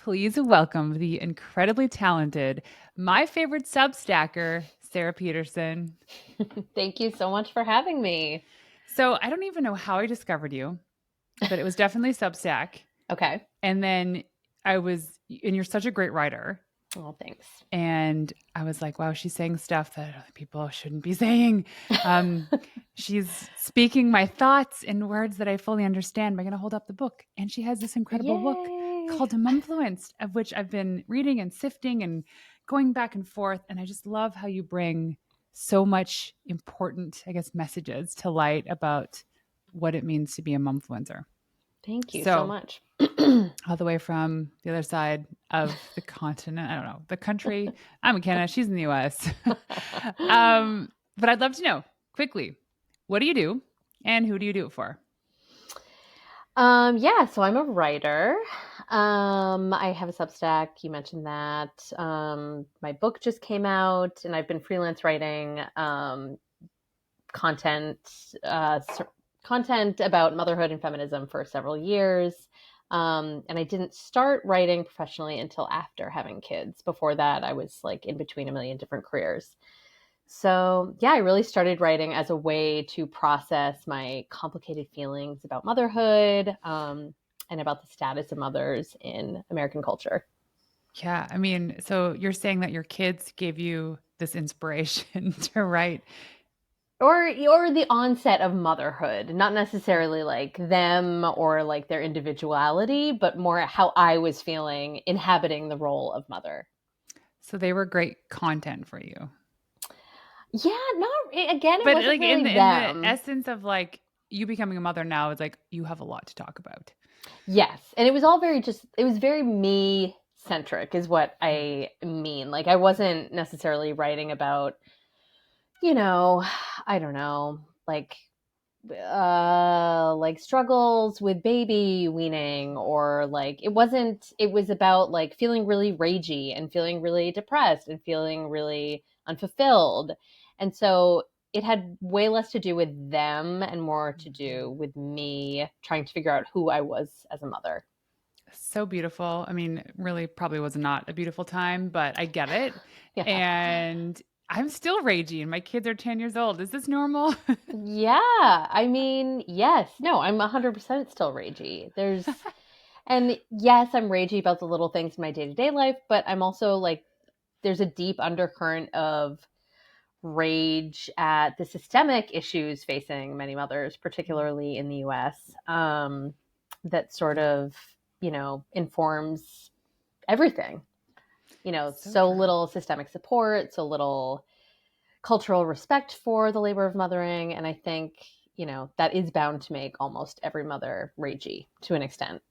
please welcome the incredibly talented, my favorite Substacker, Sara Petersen. Thank you so much for having me. So I don't even know how I discovered you, but it was definitely Substack. Okay. And then and you're such a great writer. Oh, thanks. And I was like, wow, she's saying stuff that other people shouldn't be saying. Um, she's speaking my thoughts in words that I fully understand. Am I going to hold up the book? And she has this incredible book Yay. called Momfluenced, of which I've been reading and sifting and going back and forth. And I just love how you bring so much important, I guess, messages to light about what it means to be a momfluencer. Thank you so So much. all the way from the other side of the continent. I don't know, the country. I'm in Canada. She's in the US. But I'd love to know quickly, what do you do and who do you do it for? So I'm a writer. I have a Substack. You mentioned that. My book just came out, and I've been freelance writing content, content about motherhood and feminism for several years. And I didn't start writing professionally until after having kids. Before that, I was like in between a million different careers. So, yeah, I really started writing as a way to process my complicated feelings about motherhood and about the status of mothers in American culture. Yeah, I mean, so you're saying that your kids gave you this inspiration to write. Or the onset of motherhood, not necessarily like them or like their individuality, but more how I was feeling inhabiting the role of mother. So they were great content for you. Yeah, not again, it But wasn't like in really the them. essence of like you becoming a mother now, it's like you have a lot to talk about. Yes. And it was all it was very me centric, is what I mean. Like, I wasn't necessarily writing about, you know, I don't know, like struggles with baby weaning, or like it was about like feeling really ragey and feeling really depressed and feeling really unfulfilled. And so it had way less to do with them and more to do with me trying to figure out who I was as a mother. So beautiful. I mean, really probably was not a beautiful time, but I get it. Yeah. And I'm still ragey and my kids are 10 years old. Is this normal? Yeah. I mean, yes. No, I'm 100% still ragey. And yes, I'm ragey about the little things in my day to day life, but I'm also like, there's a deep undercurrent of rage at the systemic issues facing many mothers, particularly in the US, that sort of, informs everything. So So true. little systemic support, so little cultural respect for the labor of mothering. And I think, that is bound to make almost every mother ragey to an extent.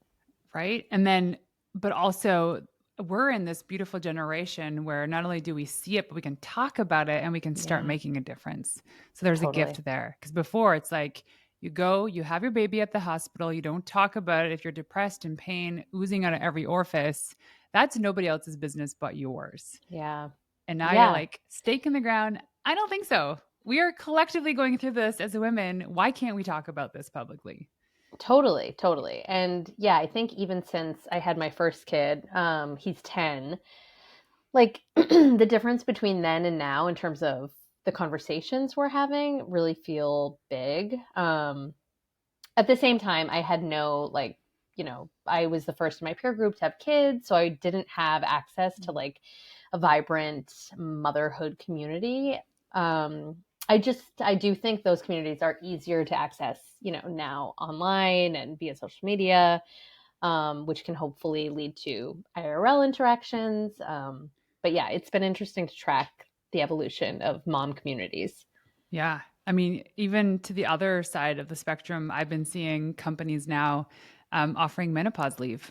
Right. And then, but also, we're in this beautiful generation where not only do we see it, but we can talk about it and we can start Yeah, making a difference. So there's a totally. gift there. Because before it's like, you go, you have your baby at the hospital, you don't talk about it. If you're depressed and pain oozing out of every orifice, that's nobody else's business but yours. Yeah. And now you're Yeah. like, stake in the ground. I don't think so. We are collectively going through this as women. Why can't we talk about this publicly? Totally, totally. And yeah, I think even since I had my first kid, he's 10, like the difference between then and now in terms of the conversations we're having really feel big. At the same time, I had no like, I was the first in my peer group to have kids, so I didn't have access to like a vibrant motherhood community. I do think those communities are easier to access, now online and via social media, which can hopefully lead to IRL interactions. But yeah, it's been interesting to track the evolution of mom communities. Yeah. I mean, even to the other side of the spectrum, I've been seeing companies now offering menopause leave.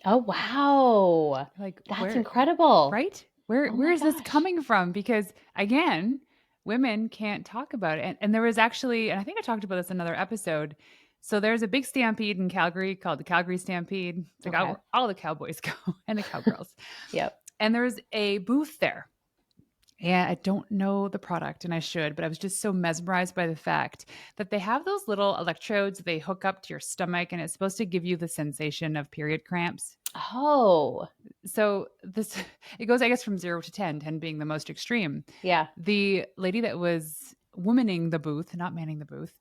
Oh, wow. Like, That's where, incredible. right? Where, Oh where my is this gosh. coming from? Because again, women can't talk about it. And there was actually, and I think I talked about this in another episode. So there's a big stampede in Calgary called the Calgary Stampede. It's like Okay. all the cowboys go and the cowgirls. Yep. And there was a booth there. Yeah, I don't know the product and I should, but I was just so mesmerized by the fact that they have those little electrodes they hook up to your stomach and it's supposed to give you the sensation of period cramps. Oh, So this it goes, I guess, from 0 to 10, 10 being the most extreme. yeah. The lady that was womaning the booth, not manning the booth,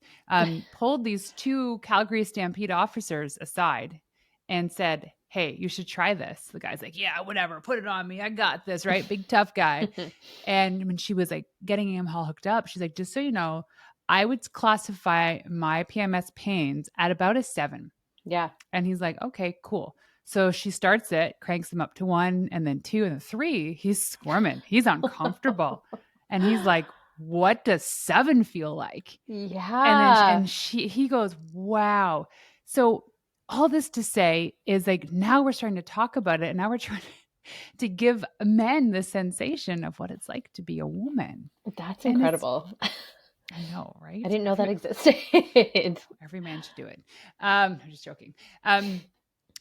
pulled these two Calgary Stampede officers aside and said, "Hey, you should try this." The guy's like, "Yeah, whatever, put it on me. I got this," right? Big tough guy. And when she was like getting him all hooked up, she's like, "Just so you know, I would classify my PMS pains at about a 7." Yeah. And he's like, "Okay, cool." So she starts it, cranks him up to 1 and then 2 and then 3. He's squirming. He's uncomfortable. And he's like, "What does 7 feel like?" And then Yeah. he goes, "Wow." So all this to say is like now we're starting to talk about it and now we're trying to give men the sensation of what it's like to be a woman. That's And it's incredible. I know, I right? didn't know that existed. Every man should do it. I'm just joking.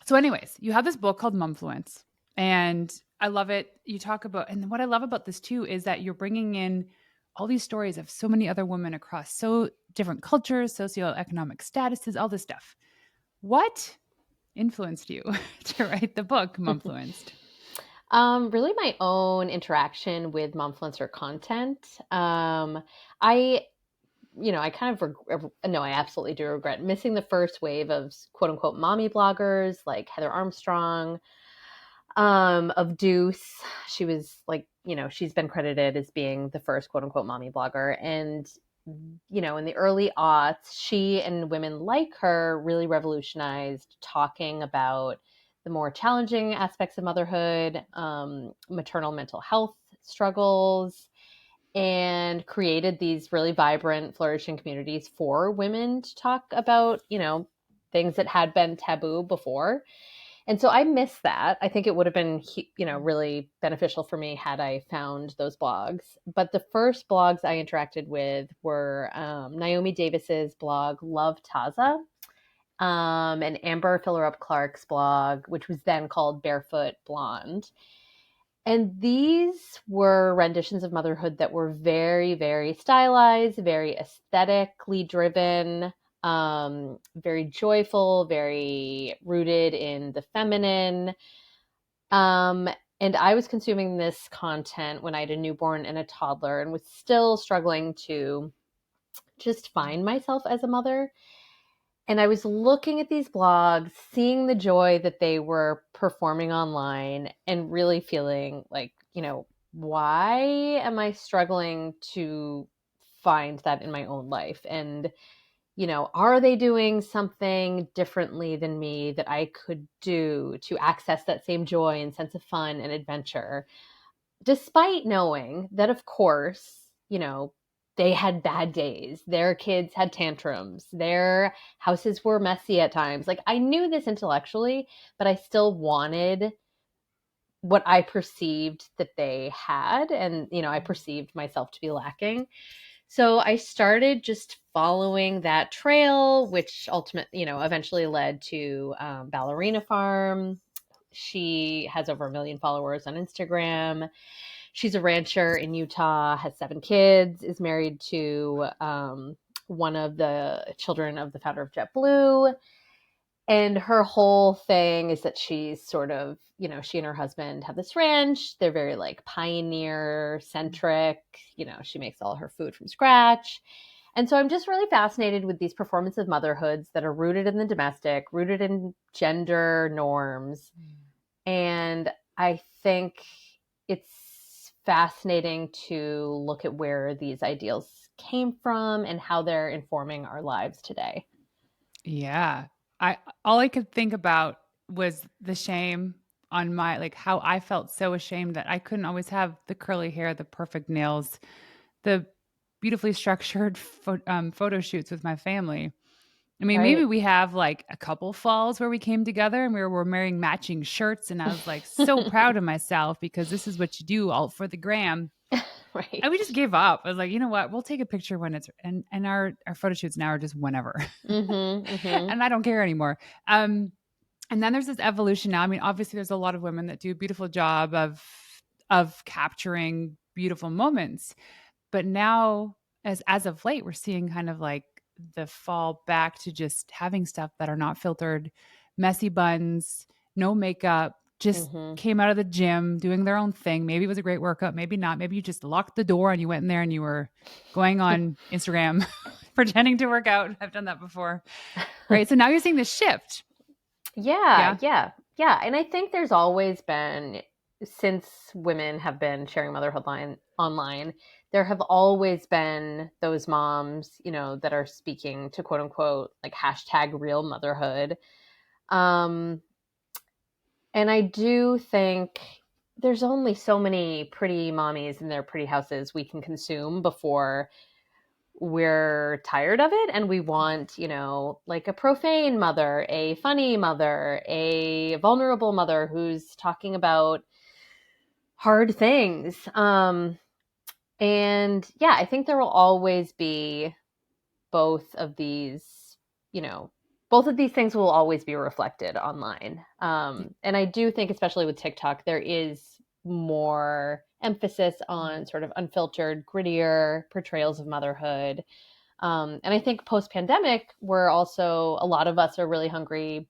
So anyways, you have this book called Momfluence, and I love it. You talk about, and what I love about this too is that you're bringing in all these stories of so many other women across so different cultures, socioeconomic statuses, all this stuff. What influenced you to write the book Momfluenced? Really my own interaction with Momfluencer content. I, I kind of, no, I absolutely do regret missing the first wave of quote unquote mommy bloggers like Heather Armstrong, of Deuce. She was like, she's been credited as being the first quote unquote mommy blogger. And, in the early aughts, she and women like her really revolutionized talking about the more challenging aspects of motherhood, maternal mental health struggles, and created these really vibrant, flourishing communities for women to talk about, things that had been taboo before. And so I miss that. I think it would have been, really beneficial for me had I found those blogs. But the first blogs I interacted with were Naomi Davis's blog, Love Taza, and Amber Fillerup Clark's blog, which was then called Barefoot Blonde. And these were renditions of motherhood that were very, very stylized, very aesthetically driven, very joyful, very rooted in the feminine. Um, and I was consuming this content when I had a newborn and a toddler and was still struggling to just find myself as a mother. And I was looking at these blogs, seeing the joy that they were performing online, and really feeling like, why am I struggling to find that in my own life? And, are they doing something differently than me that I could do to access that same joy and sense of fun and adventure? Despite knowing that, of course, they had bad days. Their kids had tantrums. Their houses were messy at times. Like, I knew this intellectually, but I still wanted what I perceived that they had. And, I perceived myself to be lacking. So I started just following that trail, which ultimately, eventually led to Ballerina Farm. She has over 1 million followers on Instagram. She's a rancher in Utah, has 7 kids, is married to one of the children of the founder of JetBlue. And her whole thing is that she's sort of, she and her husband have this ranch. They're very like pioneer centric. She makes all her food from scratch. And so I'm just really fascinated with these performance of motherhoods that are rooted in the domestic, rooted in gender norms. And I think it's fascinating to look at where these ideals came from and how they're informing our lives today. Yeah. I All I could think about was the shame on my like how I felt so ashamed that I couldn't always have the curly hair, the perfect nails, the beautifully structured photo shoots with my family. I mean, maybe Right. we have like a couple falls where we came together and we were wearing matching shirts, and I was like so proud of myself because this is what you do all for the gram. And we just Right. gave up. I was like, you know what? We'll take a picture when it's and our photo shoots now are just whenever. Mm-hmm, mm-hmm. And I don't care anymore. And then there's this evolution now. I mean, obviously there's a lot of women that do a beautiful job of capturing beautiful moments. But now as of late, we're seeing kind of like the fall back to just having stuff that are not filtered, messy buns, no makeup, just Mm-hmm. came out of the gym doing their own thing. Maybe it was a great workout, maybe not. Maybe you just locked the door and you went in there and you were going on Instagram pretending to work out. I've done that before. Right. So now you're seeing this shift. Yeah, Yeah. yeah, yeah. And I think there's always been, since women have been sharing motherhood line online, there have always been those moms, that are speaking to quote unquote like hashtag real motherhood. Um, and I do think there's only so many pretty mommies in their pretty houses we can consume before we're tired of it and we want, like a profane mother, a funny mother, a vulnerable mother who's talking about hard things. And yeah, I think there will always be both of these, you know, both of these things will always be reflected online. And I do think, especially with TikTok, there is more emphasis on sort of unfiltered, grittier portrayals of motherhood. And I think post pandemic, we're also, a lot of us are really hungry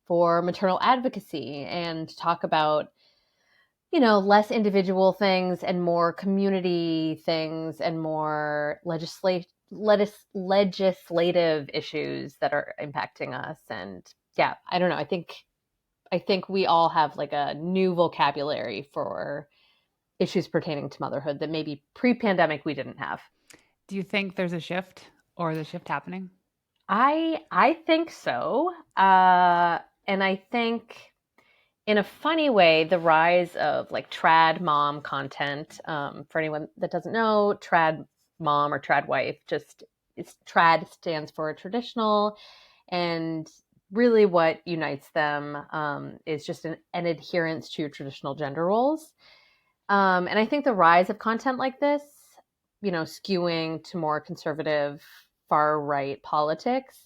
for maternal advocacy and talk about, less individual things and more community things and more legislative issues that are impacting us. And yeah, I don't know. I think we all have like a new vocabulary for issues pertaining to motherhood that maybe pre-pandemic we didn't have. Do you think there's a shift or the shift happening? I think so. And I think in a funny way, the rise of like trad mom content. For anyone that doesn't know, trad mom or trad wife, just trad stands for traditional, and really what unites them is just an adherence to traditional gender roles. And I think the rise of content like this, skewing to more conservative, far right politics,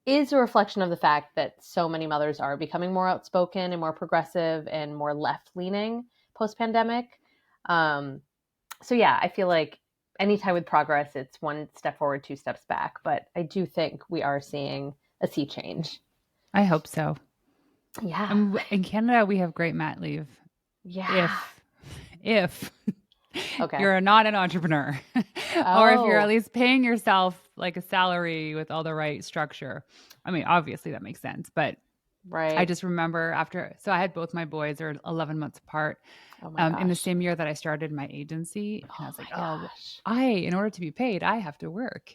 is a reflection of the fact that so many mothers are becoming more outspoken and more progressive and more left leaning post pandemic. So, yeah, I feel like anytime with progress, it's one step forward, two steps back. But I do think we are seeing a sea change. I hope so. Yeah. And in Canada, we have great mat leave. Yeah. If Okay. you're not an entrepreneur, or if you're at Oh, least paying yourself like a salary with all the right structure. I mean, obviously that makes sense, but I right. just remember so I had both my boys are 11 months apart, Oh my in the gosh. same year that I started my agency. And I Oh was like, my oh, gosh. in order to be paid, I have to work.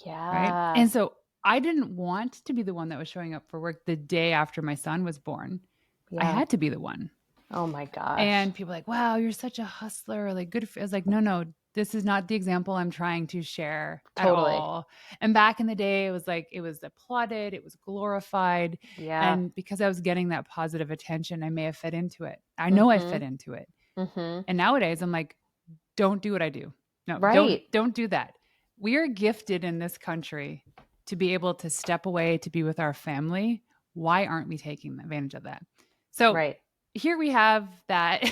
Right. Yeah. And so I didn't want to be the one that was showing up for work the day after my son was born. I Yeah. had to be the one. Oh my gosh. And people are like, wow, you're such a hustler. Like, good. I was like, no, no, this is not the example I'm trying to share at Totally. all. And back in the day, it was like, it was applauded, it was glorified. Yeah. And because I was getting that positive attention, I may have fit into it. I know I Mm-hmm. fit into it. Mm-hmm. And nowadays, I'm like, don't do what I do. No, Right. don't do that. We are gifted in this country to be able to step away to be with our family. Why aren't we taking advantage of that? So Right. here we have that.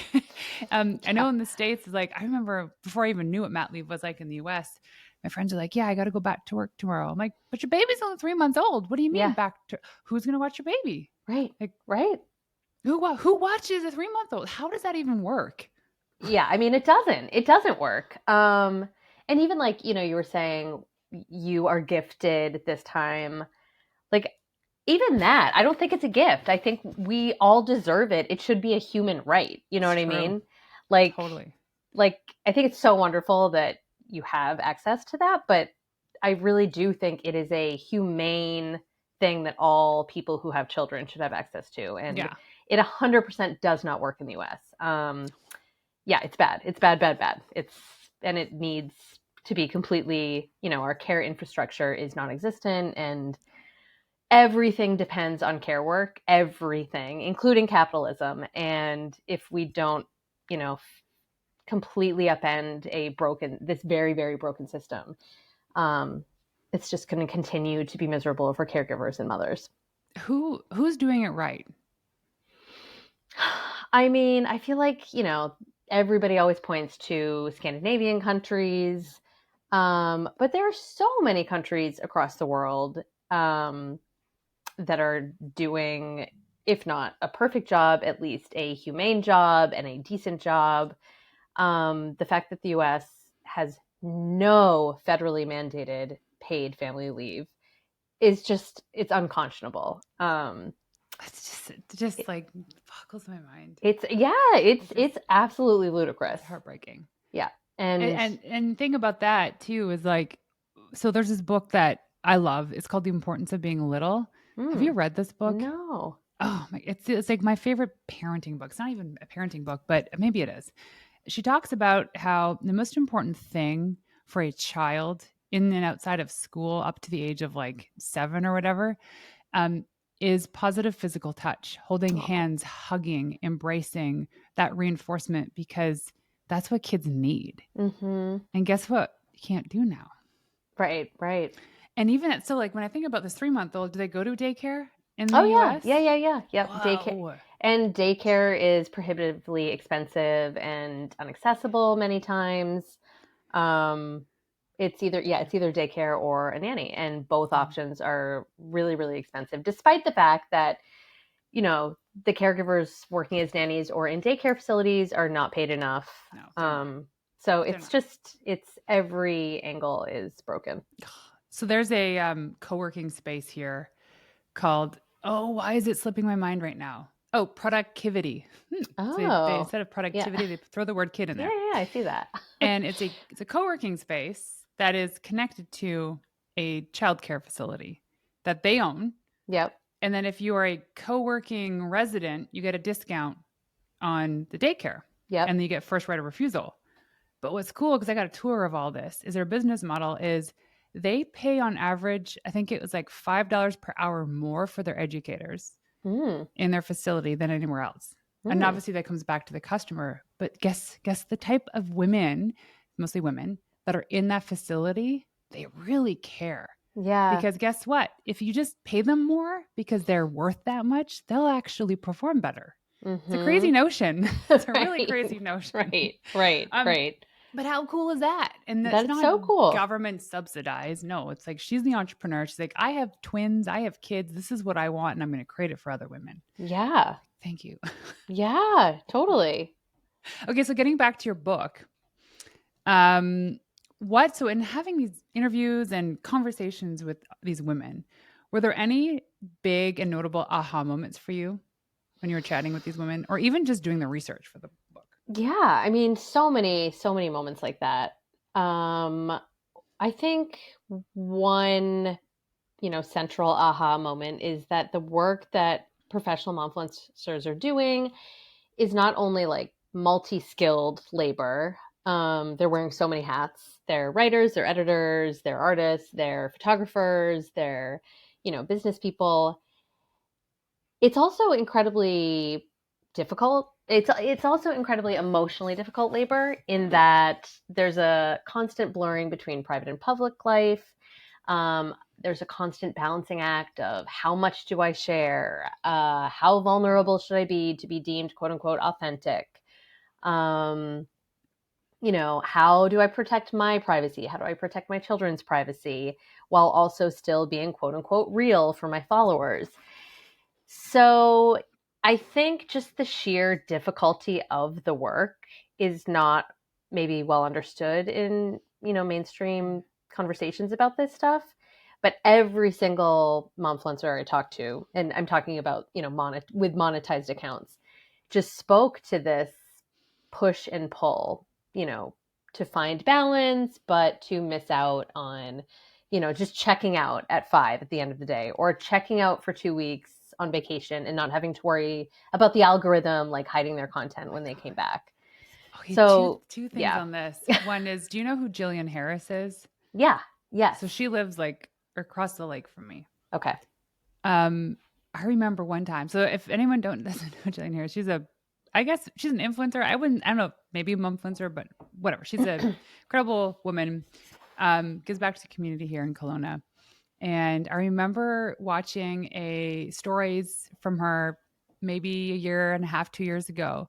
I Yeah. know in the States, it's like, I remember before I even knew what mat leave was like in the US, my friends are like, yeah, I got to go back to work tomorrow. I'm like, but your baby's only 3 months old. What do you mean Yeah. back to, who's going to watch your baby? Right. Like, Right. who watches a 3 month old? How does that even work? Yeah. I mean, it doesn't work. And even like, you were saying you are gifted this time. Like, even that, I don't think it's a gift. I think we all deserve it. It should be a human right. You know It's what I true. mean? Like, Totally. like I think it's so wonderful that you have access to that, but I really do think it is a humane thing that all people who have children should have access to, and Yeah. it 100% does not work in the U.S. Yeah, it's bad. It's bad, bad, bad. And it needs to be completely. Our care infrastructure is non-existent, and everything depends on care work. Everything, including capitalism. And if we don't, you know, completely upend this very, very broken system, um, it's just going to continue to be miserable for caregivers and mothers. Who's doing it right? I mean, I feel like, everybody always points to Scandinavian countries, but there are so many countries across the world that are doing if not a perfect job, at least a humane job and a decent job. The fact that the US has no federally mandated paid family leave is just, it's unconscionable. It's just like boggles my mind. It's yeah, it's absolutely ludicrous. It's heartbreaking. Yeah. And, And and the thing about that too is like, so there's this book that I love. It's called The Importance of Being Little. Have you read this book? no. Oh my, it's like my favorite parenting book. It's not even a parenting book, but maybe it is. She talks about how the most important thing for a child in and outside of school up to the age of like 7 or whatever, um, is positive physical touch, holding Oh, hands, hugging, embracing, that reinforcement, because that's what kids need. mm-hmm. And guess what? You can't do now. Right, right. And even so, like when I think about this 3-month-old, do they go to daycare in the Oh yeah, US? yeah. Yep, daycare. Whoa. And daycare is prohibitively expensive and inaccessible many times. Um, it's either daycare or a nanny, and both Yeah. options are really, really expensive, despite the fact that, you know, the caregivers working as nannies or in daycare facilities are not paid enough. No, they're not. So They're it's not. just, it's every angle is broken. So there's a co-working space here called, oh, why is it slipping my mind right now? Oh, productivity. So they Oh, instead of yeah. productivity, they throw the word kid in Yeah, there. yeah, I see that. And it's a co-working space that is connected to a childcare facility that they own. Yep, And then if you are a co-working resident, you get a discount on the daycare yep, and then you get first right of refusal. But what's cool, because I got a tour of all this, is their business model is they pay on average, I think it was like $5 per hour more for their educators mm, in their facility than anywhere else. And mm. obviously that comes back to the customer. But guess the type of women, mostly women, that are in that facility, they really care. Yeah. Because guess what? If you just pay them more because they're worth that much, they'll actually perform better. It's a crazy Mm-hmm. notion. It's a really Right, crazy notion. Um, right. but how cool is that? And That that's is not so cool. government subsidized. No, it's like she's the entrepreneur. She's like, I have twins, I have kids. This is what I want, and I'm going to create it for other women. Yeah, Thank you. yeah, totally. Okay, so getting back to your book, um, what? So in having these interviews and conversations with these women, were there any big and notable aha moments for you when you were chatting with these women, or even just doing the research for the book? Yeah, I mean, so many moments like that. Um, I think one, central aha moment is that the work that professional momfluencers are doing is not only like multi-skilled labor. They're wearing so many hats. They're writers, they're editors, they're artists, they're photographers, they're, business people. It's also incredibly difficult. It's also incredibly emotionally difficult labor in that there's a constant blurring between private and public life. There's a constant balancing act of how much do I share? How vulnerable should I be to be deemed quote unquote authentic? Um, how do I protect my privacy? How do I protect my children's privacy while also still being quote unquote real for my followers? So I think just the sheer difficulty of the work is not maybe well understood in, mainstream conversations about this stuff. But every single momfluencer I talk to, and I'm talking about, with monetized accounts, just spoke to this push and pull, to find balance, but to miss out on, just checking out at 5 at the end of the day, or checking out for 2 weeks on vacation and not having to worry about the algorithm like hiding their content Oh my when they came god. back. Okay, two So, two things yeah. on this. One is, do you know who Jillian Harris is? Yeah. Yes. So she lives like across the lake from me. Okay. Um, I remember one time. So if anyone don't doesn't know Jillian Harris, I guess she's an influencer. I don't know, maybe a momfluencer, but whatever. She's a incredible woman. Gives back to the community here in Kelowna. And I remember watching a stories from her maybe a year and a half, 2 years ago,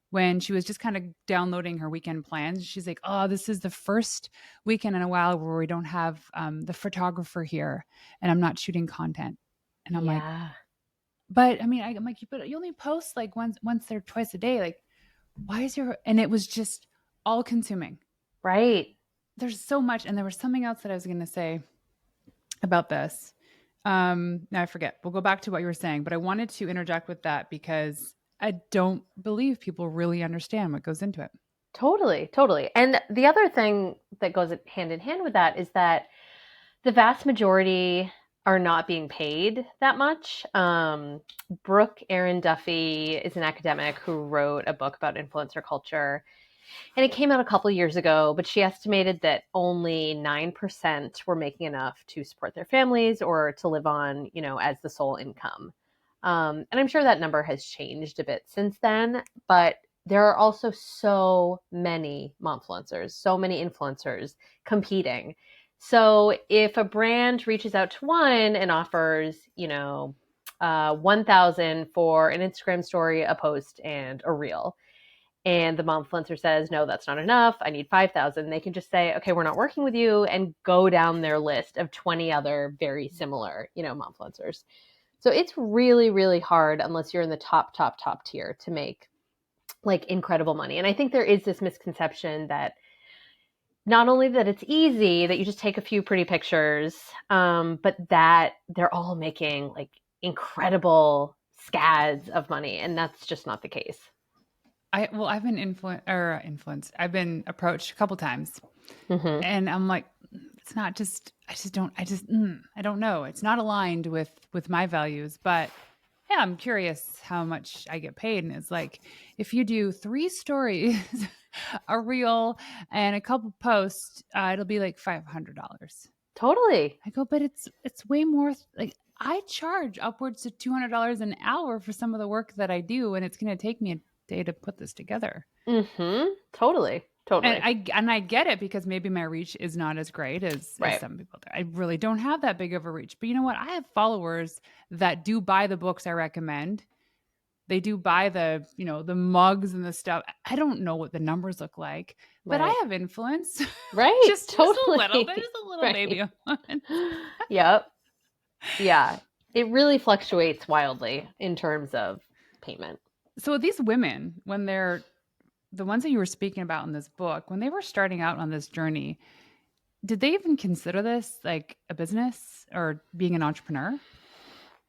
when she was just kind of downloading her weekend plans. She's like, "Oh, this is the first weekend in a while where we don't have the photographer here, and I'm not shooting content." And I'm like, Yeah. But I mean, I'm like, but you only post like once or twice a day. Like, why is your, and it was just all consuming. Right. There's so much. And there was something else that I was going to say about this. Now I forget. We'll go back to what you were saying, but I wanted to interject with that because I don't believe people really understand what goes into it. Totally, totally. And the other thing that goes hand in hand with that is that the vast majority are not being paid that much. Brooke Aaron Duffy is an academic who wrote a book about influencer culture. And it came out a couple years ago, but she estimated that only 9% were making enough to support their families or to live on, as the sole income. And I'm sure that number has changed a bit since then, but there are also so many momfluencers, so many influencers competing. So if a brand reaches out to one and offers, 1,000 for an Instagram story, a post, and a reel, and the momfluencer says, no, that's not enough, I need 5,000, they can just say, okay, we're not working with you, and go down their list of 20 other very similar, momfluencers. So it's really, really hard unless you're in the top tier to make like incredible money. And I think there is this misconception that not only that it's easy, that you just take a few pretty pictures, but that they're all making like incredible scads of money. And that's just not the case. I've been influenced. I've been approached a couple times, Mm-hmm. and I'm like, it's not just. I don't know. It's not aligned with my values. But yeah, I'm curious how much I get paid, and it's like if you do 3 stories, a reel, and a couple posts, it'll be like $500. Totally. I go, but it's way more. Like I charge upwards to $200 an hour for some of the work that I do, and it's going to take me a day to put this together. Mm-hmm. Totally. And Totally. I get it because maybe my reach is not as great as Right. some people. I really don't have that big of a reach. But you know what? I have followers that do buy the books I recommend. They do buy the mugs and the stuff. I don't know what the numbers look like, but I Right. have influence. Right. Just a little. Totally. There's a little baby Right. influence. Yep. Yeah. It really fluctuates wildly in terms of payment. So these women, when they're the ones that you were speaking about in this book, when they were starting out on this journey, did they even consider this like a business or being an entrepreneur?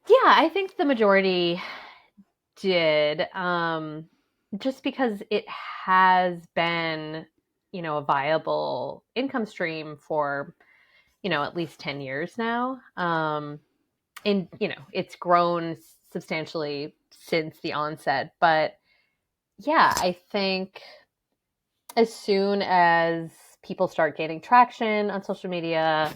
Yeah, I think the majority did. Just because it has been, a viable income stream for, at least 10 years now. And, it's grown substantially since the onset. But yeah, I think as soon as people start gaining traction on social media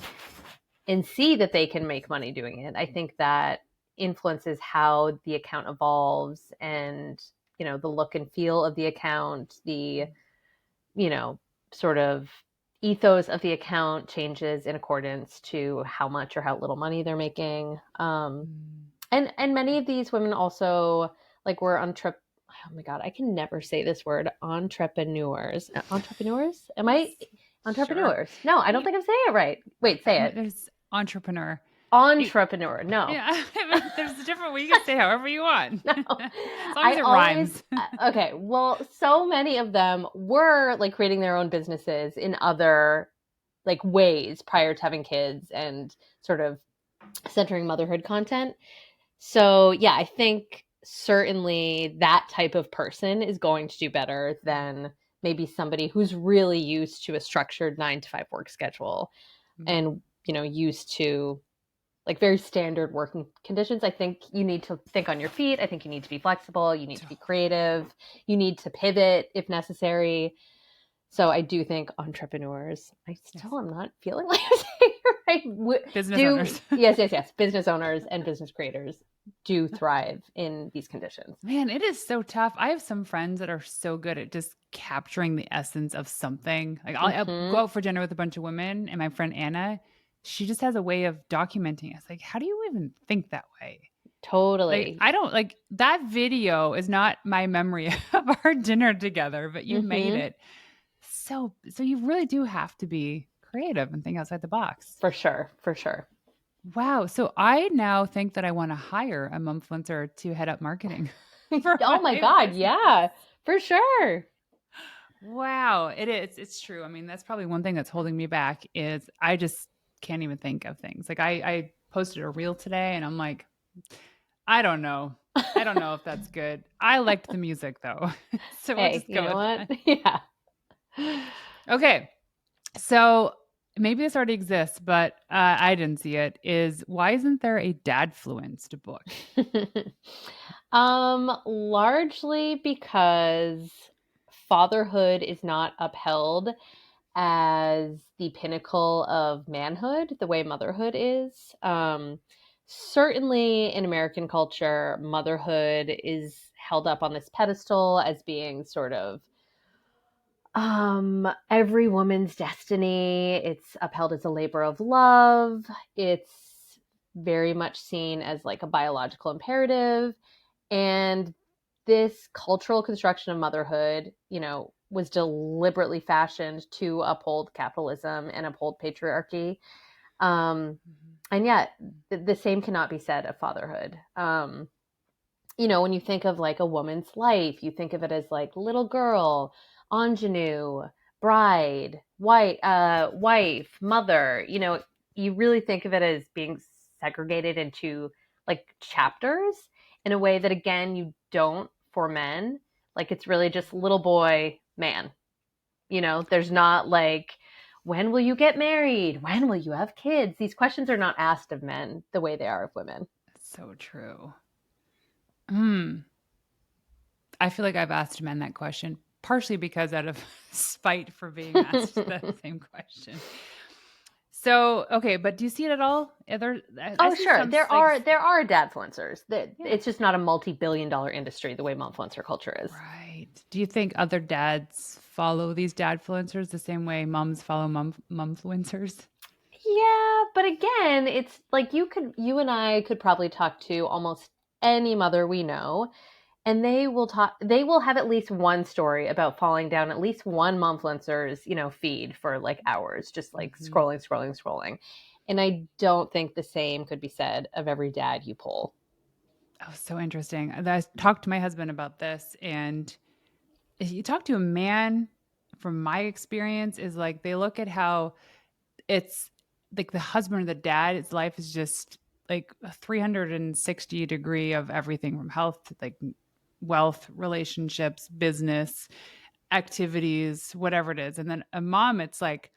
and see that they can make money doing it, I think that influences how the account evolves and, the look and feel of the account, the, sort of ethos of the account changes in accordance to how much or how little money they're making. Mm. And many of these women also like were on trip. Oh my god, I can never say this word. Entrepreneurs. Entrepreneurs? Am I Sure. entrepreneurs? No, I don't think I'm saying it right. Wait, say it. There's entrepreneur. Entrepreneur. No. Yeah, I mean, there's a different way. You can say however you want, No. as long as I it always rhymes. okay, well, so many of them were like creating their own businesses in other like ways prior to having kids and sort of centering motherhood content. So, yeah, I think certainly that type of person is going to do better than maybe somebody who's really used to a structured 9 to 5 work schedule Mm. and, used to like very standard working conditions. I think you need to think on your feet. I think you need to be flexible. You need to be creative. You need to pivot if necessary. So I do think entrepreneurs, I Yes. still am not feeling like I'm saying it right. Business owners. Yes. Business owners and business creators do thrive in these conditions. Man, it is so tough. I have some friends that are so good at just capturing the essence of something. Like I'll go Mm-hmm. out for dinner with a bunch of women, and my friend Anna, she just has a way of documenting it. It's like, how do you even think that way? Like Totally. I don't like that video is not my memory of our dinner together, but you made Mm-hmm. it. So you really do have to be creative and think outside the box. For sure. For sure. Wow. So I now think that I want to hire a momfluencer to head up marketing for Oh my my God. business. Yeah, for sure. Wow, it is. It's true. I mean, that's probably one thing that's holding me back is I just can't even think of things. Like I posted a reel today and I'm like, I don't know. I don't know if that's good. I liked the music though. So we'll Hey, just you go know with what? that. Yeah. Okay. So maybe this already exists, but I didn't see it. Is why isn't there a dadfluenced book? Largely because fatherhood is not upheld as the pinnacle of manhood, the way motherhood is. Certainly in American culture, motherhood is held up on this pedestal as being sort of every woman's destiny. It's upheld as a labor of love. It's very much seen as like a biological imperative. And this cultural construction of motherhood, was deliberately fashioned to uphold capitalism and uphold patriarchy. Mhm. And yet, the same cannot be said of fatherhood. When you think of like a woman's life, you think of it as like little girl, ingenue, bride, wife, mother. You really think of it as being segregated into like chapters in a way that again you don't for men. Like it's really just little boy, man. There's not like when will you get married? When will you have kids? These questions are not asked of men the way they are of women. So true. Hmm. I feel like I've asked men that question, partially because out of spite for being asked the same question. So, okay, but do you see it at all? I Oh, see sure. some There like, are there are dadfluencers. yeah, It's just not a multi-billion-dollar industry the way momfluencer culture is. right. Do you think other dads follow these dadfluencers the same way moms follow momfluencers? Yeah, but again, it's like you and I could probably talk to almost any mother we know, and they will have at least one story about falling down at least one momfluencer's, feed for like hours, just like Mhm. scrolling. And I don't think the same could be said of every dad you pull. Oh, so interesting. I talked to my husband about this, and if you talk to a man, from my experience, is like they look at how it's like the husband or the dad, his life is just like a 360 degree of everything from health to like wealth, relationships, business, activities, whatever it is. And then a mom, it's like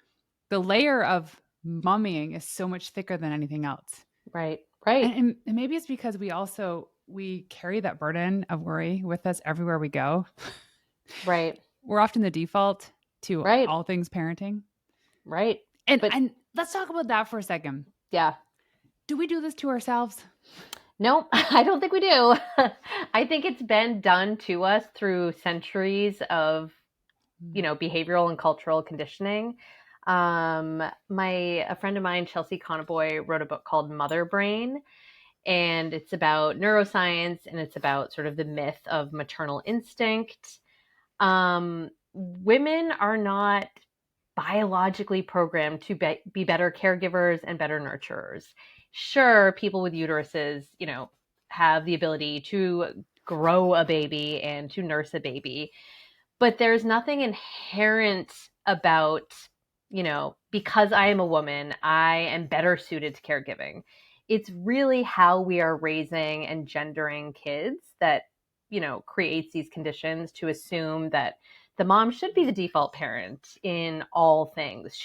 the layer of mummying is so much thicker than anything else. Right. And, Right. and maybe it's because we carry that burden of worry with us everywhere we go. Right. We're often the default to Right. all things parenting. Right. And But and let's talk about that for a second. yeah. Do we do this to ourselves? No, I don't think we do. I think it's been done to us through centuries of, Mm. behavioral and cultural conditioning. A friend of mine, Chelsea Conaboy, wrote a book called Mother Brain, and it's about neuroscience and it's about sort of the myth of maternal instinct. Women are not biologically programmed to be better caregivers and better nurturers. Sure, people with uteruses, have the ability to grow a baby and to nurse a baby, but there's nothing inherent about, because I am a woman, I am better suited to caregiving. It's really how we are raising and gendering kids that, creates these conditions to assume that the mom should be the default parent in all things.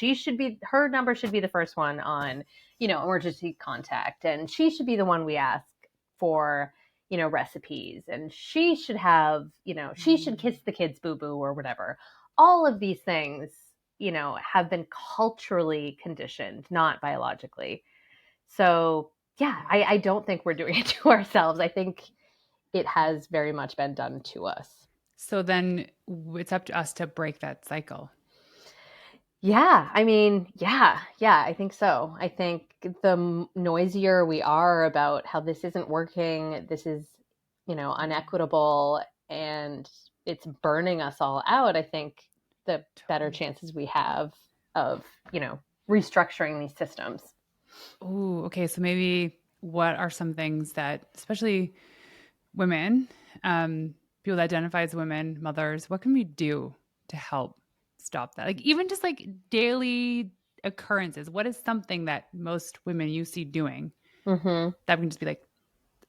Her number should be the first one on, emergency contact, and she should be the one we ask for, recipes, and she should have, she should Mm. kiss the kid's boo boo or whatever. All of these things, have been culturally conditioned, not biologically. So, yeah, Yeah. I don't think we're doing it to ourselves. I think it has very much been done to us. So then it's up to us to break that cycle. Yeah, I mean, yeah, I think so. I think the noisier we are about how this isn't working, this is, Mm. unequitable, and it's burning us all out, I think the better Totally. chances we have of, restructuring these systems. Oh, okay. So maybe what are some things that, especially women, people that identify as women, mothers, what can we do to help stop that? Like even just like daily occurrences. What is something that most women you see doing Hmm. that we can just be like,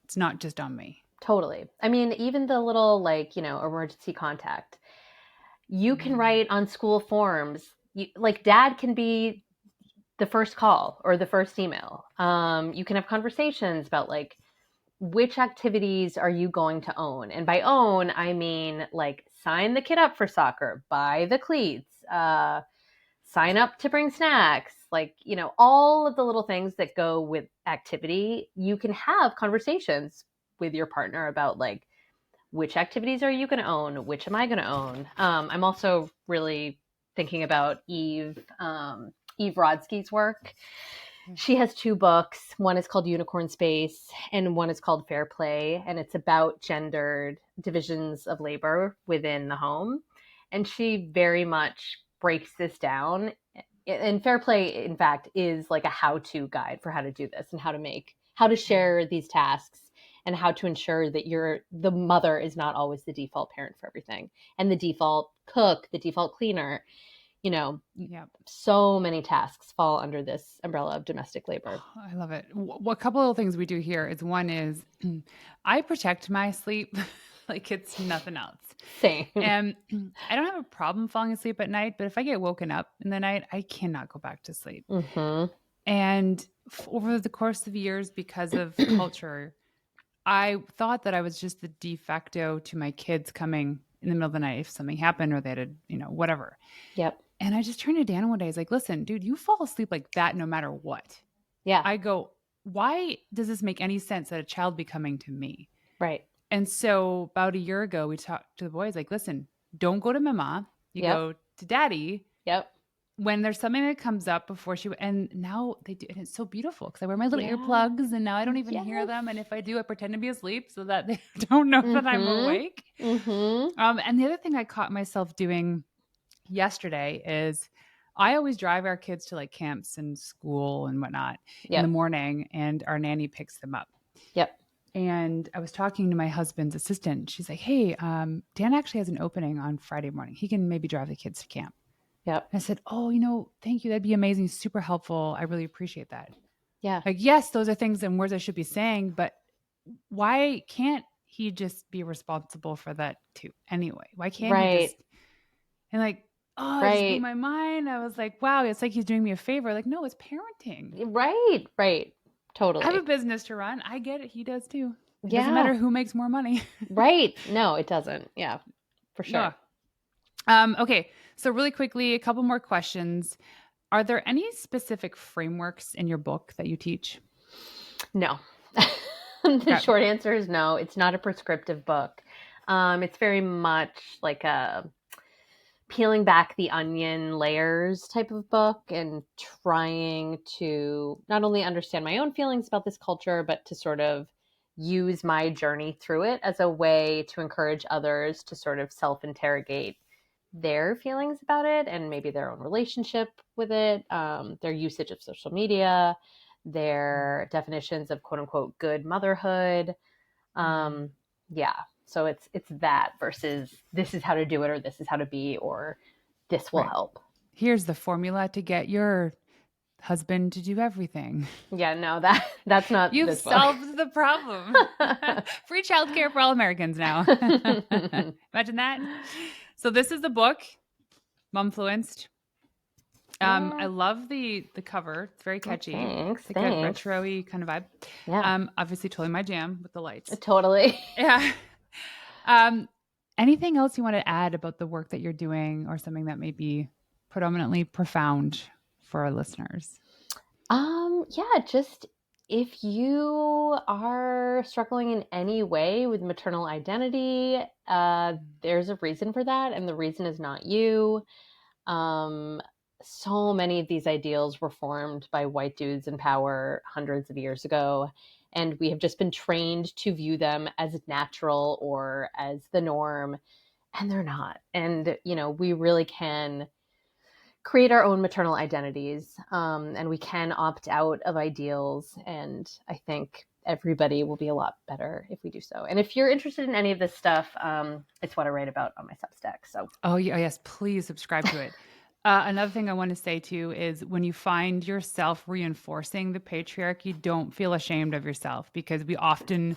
it's not just on me? Totally. I mean, even the little, like, emergency contact, you can Mm. write on school forms. Like, dad can be the first call or the first email. You can have conversations about, like, which activities are you going to own? And by own, I mean like sign the kid up for soccer, buy the cleats, sign up to bring snacks, like, all of the little things that go with activity. You can have conversations with your partner about, like, which activities are you going to own? Which am I going to own? I'm also really thinking about Eve Rodsky's work. She has two books. One is called Unicorn Space, and one is called Fair Play, and it's about gendered divisions of labor within the home. And she very much breaks this down. And Fair Play, in fact, is like a how-to guide for how to do this and how to share these tasks and how to ensure that the mother is not always the default parent for everything and the default cook, the default cleaner. You know, Yeah. so many tasks fall under this umbrella of domestic labor. Oh, I love it. A couple of things we do here is one is I protect my sleep like it's nothing else. Same. And I don't have a problem falling asleep at night, but if I get woken up in the night, I cannot go back to sleep. Hmm. And over the course of years, because of culture, I thought that I was just the de facto to my kids coming in the middle of the night if something happened or they had, whatever. Yep. And I just turned to Dan one day. I was like, listen, dude, you fall asleep like that no matter what. Yeah. I go, why does this make any sense that a child be coming to me? Right. And so about a year ago, we talked to the boys like, listen, don't go to mama. You Yep. go to daddy Yep. when there's something that comes up before and now they do. And it's so beautiful because I wear my little Yeah. earplugs and now I don't even hear Yes. them. And if I do, I pretend to be asleep so that they don't know that I'm Hmm. awake. Hmm. And the other thing I caught myself doing yesterday is I always drive our kids to like camps and school and whatnot in the Yep. morning, and our nanny picks them up. Yep. And I was talking to my husband's assistant. She's like, hey, Dan actually has an opening on Friday morning. He can maybe drive the kids to camp. Yep. And I said, oh, thank you. That'd be amazing. Super helpful. I really appreciate that. Yeah. Like, yes, those are things and words I should be saying, but why can't he just be responsible for that too anyway? Why can't he Right. just, and like, oh, it just blew Right. my mind. I was like, wow, it's like he's doing me a favor. Like, no, it's parenting. Right. Right. I have a Totally. business to run. I get it. He does too. It doesn't Yeah. matter who makes more money. Right. No, it doesn't. Yeah, for No. sure. Okay. So really quickly, a couple more questions. Are there any specific frameworks in your book that you teach? No. The Okay. short answer is no. It's not a prescriptive book. It's very much like a peeling back the onion layers type of book and trying to not only understand my own feelings about this culture, but to sort of use my journey through it as a way to encourage others to sort of self interrogate their feelings about it and maybe their own relationship with it, their usage of social media, their definitions of quote unquote good motherhood. Mm. Um, yeah. So it's that versus this is how to do it or this is how to be or this will Right. help. Here's the formula to get your husband to do everything. Yeah, no, that's not You've this book. solved the problem. Free childcare for all Americans now. Imagine that. So this is the book, Momfluenced. I Yeah. love the cover. It's very Oh, catchy. thanks. It's like a Thanks. retro-y kind of vibe. Yeah. Obviously totally my jam with the lights. Totally. Yeah. Um, anything else you want to add about the work that you're doing or something that may be predominantly profound for our listeners? Yeah, just if you are struggling in any way with maternal identity, there's a reason for that, and the reason is not you. Um, so many of these ideals were formed by white dudes in power hundreds of years ago, and we have just been trained to view them as natural or as the norm, and they're not. And, we really can create our own maternal identities, and we can opt out of ideals. And I think everybody will be a lot better if we do so. And if you're interested in any of this stuff, it's what I write about on my Substack. So, oh yes, please subscribe to it. Another thing I want to say too is when you find yourself reinforcing the patriarchy, don't feel ashamed of yourself, because we often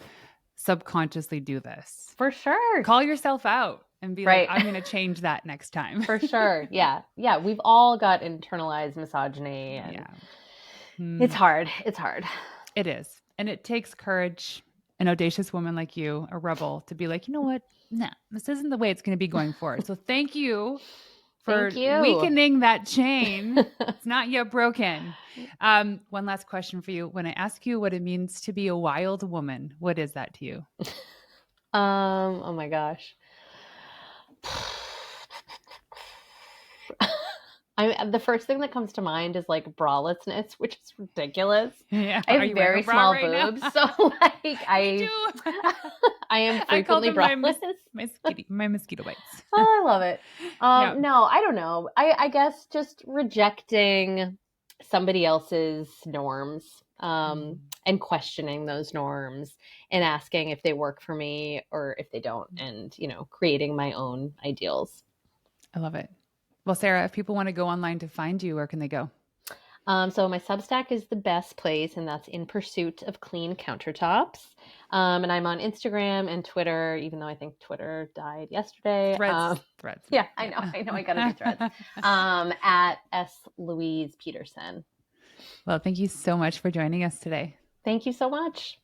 subconsciously do this. for sure. Call yourself out and be Right. like, I'm going to change that next time. For sure. Yeah. Yeah. We've all got internalized misogyny, and Yeah. it's hard. It's hard. It is. And it takes courage, an audacious woman like you, a rebel, to be like, you know what? Nah, this isn't the way it's going to be going forward. So thank you for Thank you. weakening that chain. It's not yet broken. One last question for you. When I ask you what it means to be a wild woman, what is that to you? Oh my gosh. The first thing that comes to mind is like bralessness, which is ridiculous. Yeah. I Are have you wearing very a bra small right boobs, now? so like Me I too. am I call frequently them braless. my mosquito bites. Oh, I love it. Yeah. No, I don't know. I guess just rejecting somebody else's norms, and questioning those norms, and asking if they work for me or if they don't, and creating my own ideals. I love it. Well, Sarah, if people want to go online to find you, where can they go? So my Substack is the best place, and that's In Pursuit of Clean Countertops. And I'm on Instagram and Twitter, even though I think Twitter died yesterday. Threads. Yeah, I know. I gotta do Threads. At S. Louise Petersen. Well, thank you so much for joining us today. Thank you so much.